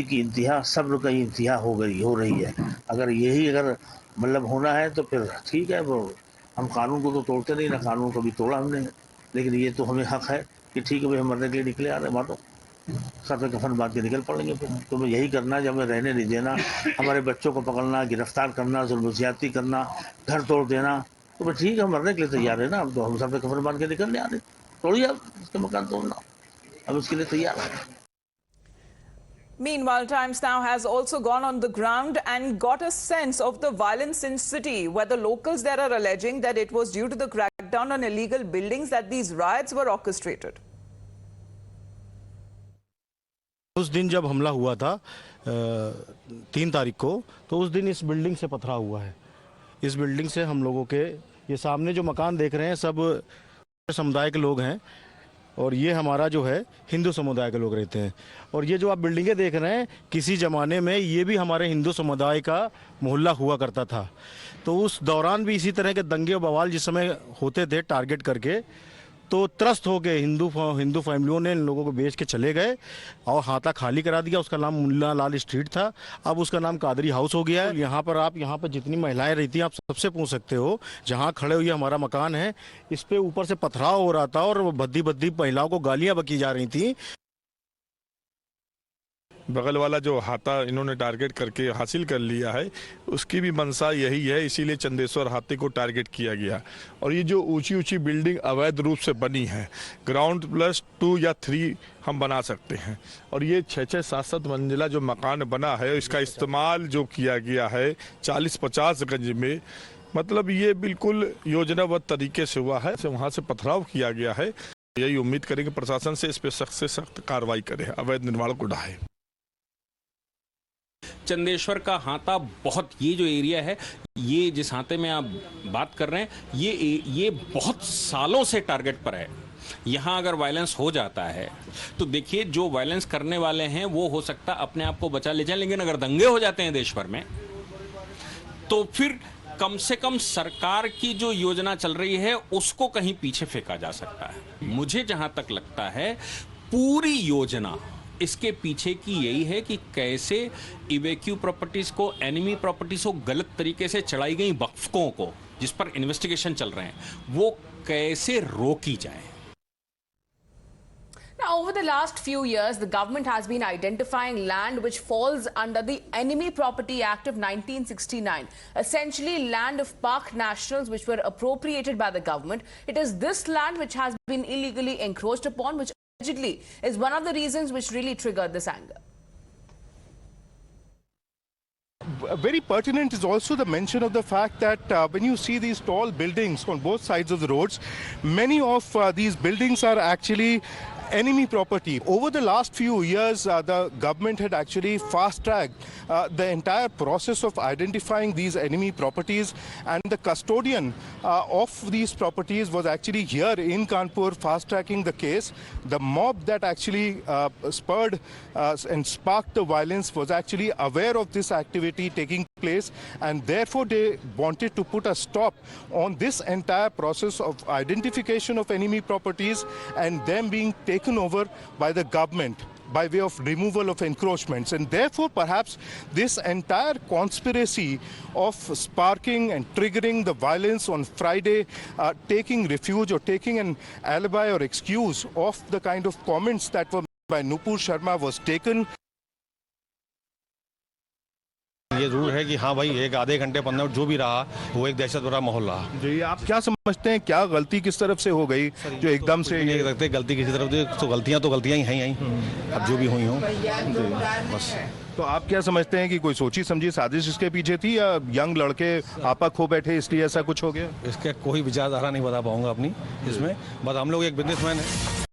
की इंतहा, सब्र का इंतहा हो रही है। अगर मतलब होना है तो फिर ठीक है, वो हम कानून को तो तोड़ते नहीं ना, कानून कभी तोड़ा हमने, लेकिन ये तो हमें हक है कि ठीक है भाई, हम मरने के लिए निकले आ रहे, मानो सर पे कफन बांध के निकल पड़ेंगे। फिर तो हमें यही करना, जब हमें रहने नहीं देना, हमारे बच्चों को पकड़ना, गिरफ्तार करना, जुल्म ज्यादती करना, घर तोड़ देना, तो फिर ठीक है, हम मरने के लिए तैयार है ना। हम तो हम सर पे कफन बांध के निकलने आ रहे, तोड़िए आप इसके मकान तोड़ना, हम इसके लिए तैयार हैं। Meanwhile, Times Now has also gone on the ground and got a sense of the violence in city, where the locals there are alleging that it was due to the crackdown on illegal buildings that these riots were orchestrated. उस दिन जब हमला हुआ था 3 तारीख को, तो उस दिन इस बिल्डिंग से पथराव हुआ है। इस बिल्डिंग से हम लोगों के ये सामने जो मकान देख रहे हैं सब समुदाय के लोग हैं, और ये हमारा जो है हिंदू समुदाय के लोग रहते हैं। और ये जो आप बिल्डिंगें देख रहे हैं, किसी ज़माने में ये भी हमारे हिंदू समुदाय का मोहल्ला हुआ करता था। तो उस दौरान भी इसी तरह के दंगे और बवाल जिस समय होते थे टारगेट करके, तो त्रस्त हो गए हिंदू फैमिलियों ने इन लोगों को बेच के चले गए और हाथा खाली करा दिया। उसका नाम मुल्ला लाल स्ट्रीट था, अब उसका नाम कादरी हाउस हो गया है। यहाँ पर जितनी महिलाएं रहती हैं, आप सबसे पूछ सकते हो। जहाँ खड़े हुए हमारा मकान है, इस पे ऊपर से पथराव हो रहा था और भद्दी भद्दी महिलाओं को गालियां बकी जा रही थी। बगल वाला जो हाथा इन्होंने टारगेट करके हासिल कर लिया है, उसकी भी मंशा यही है, इसीलिए चंदेश्वर हाथी को टारगेट किया गया। और ये जो ऊंची ऊंची बिल्डिंग अवैध रूप से बनी है, ग्राउंड प्लस 2 या 3 हम बना सकते हैं, और ये 6-6, 7-7 मंजिला जो मकान बना है, इसका इस्तेमाल जो किया गया है 40-50 गज में, मतलब ये बिल्कुल योजनाबद्ध तरीके से हुआ है। वहाँ से पथराव किया गया है। यही उम्मीद करेंगे प्रशासन से इस पर सख्त से सख्त कार्रवाई करे, अवैध निर्माण को ढाहे। चंदेश्वर का हाथा बहुत, ये जो एरिया है, ये जिस हाथे में आप बात कर रहे हैं, ये बहुत सालों से टारगेट पर है। यहाँ अगर वायलेंस हो जाता है तो देखिए, जो वायलेंस करने वाले हैं वो हो सकता अपने आप को बचा ले जाए, लेकिन अगर दंगे हो जाते हैं देश भर में, तो फिर कम से कम सरकार की जो योजना चल रही है उसको कहीं पीछे फेंका जा सकता है। मुझे जहां तक लगता है, पूरी योजना इसके पीछे की यही है कि कैसे इवेक्यू प्रॉपर्टीज को, एनिमी प्रॉपर्टीज को गलत तरीके से चढ़ाई गई वक्फों को, जिस पर इन्वेस्टिगेशन चल रहे हैं, वो कैसे रोकी जाए। Now, over the last few years, the government has been identifying land which falls under the Enemy Property Act of 1969, essentially land of Pak nationals which were appropriated by the government. It is this land which has been illegally encroached upon, which allegedly is one of the reasons which really triggered this anger. Very pertinent is also the mention of the fact that when you see these tall buildings on both sides of the roads, many of these buildings are actually enemy property. Over the last few years, the government had actually fast-tracked the entire process of identifying these enemy properties, and the custodian of these properties was actually here in Kanpur fast-tracking the case. The mob that actually spurred and sparked the violence was actually aware of this activity taking place, and therefore they wanted to put a stop on this entire process of identification of enemy properties and them being taken over by the government by way of removal of encroachments. And therefore perhaps this entire conspiracy of sparking and triggering the violence on Friday, taking refuge or taking an alibi or excuse of the kind of comments that were by Nupur Sharma was taken. ये जरूर है कि हाँ भाई, एक आधे घंटे 15 minute जो भी रहा, वो एक दहशत भरा माहौल रहा। जी, आप क्या समझते हैं, क्या गलती किस तरफ से हो गई जो एकदम से नहीं रखते गलती किसी तरफ से? तो गलतियां ही हैं, अब जो भी हुई हों बस। तो आप क्या समझते हैं कि कोई सोची समझी साजिश इसके पीछे थी, या यंग लड़के आपा खो बैठे इसलिए ऐसा कुछ हो गया? इसका कोई विचारधारा नहीं बता पाऊंगा अपनी इसमें, बस हम लोग एक बिजनेसमैन है।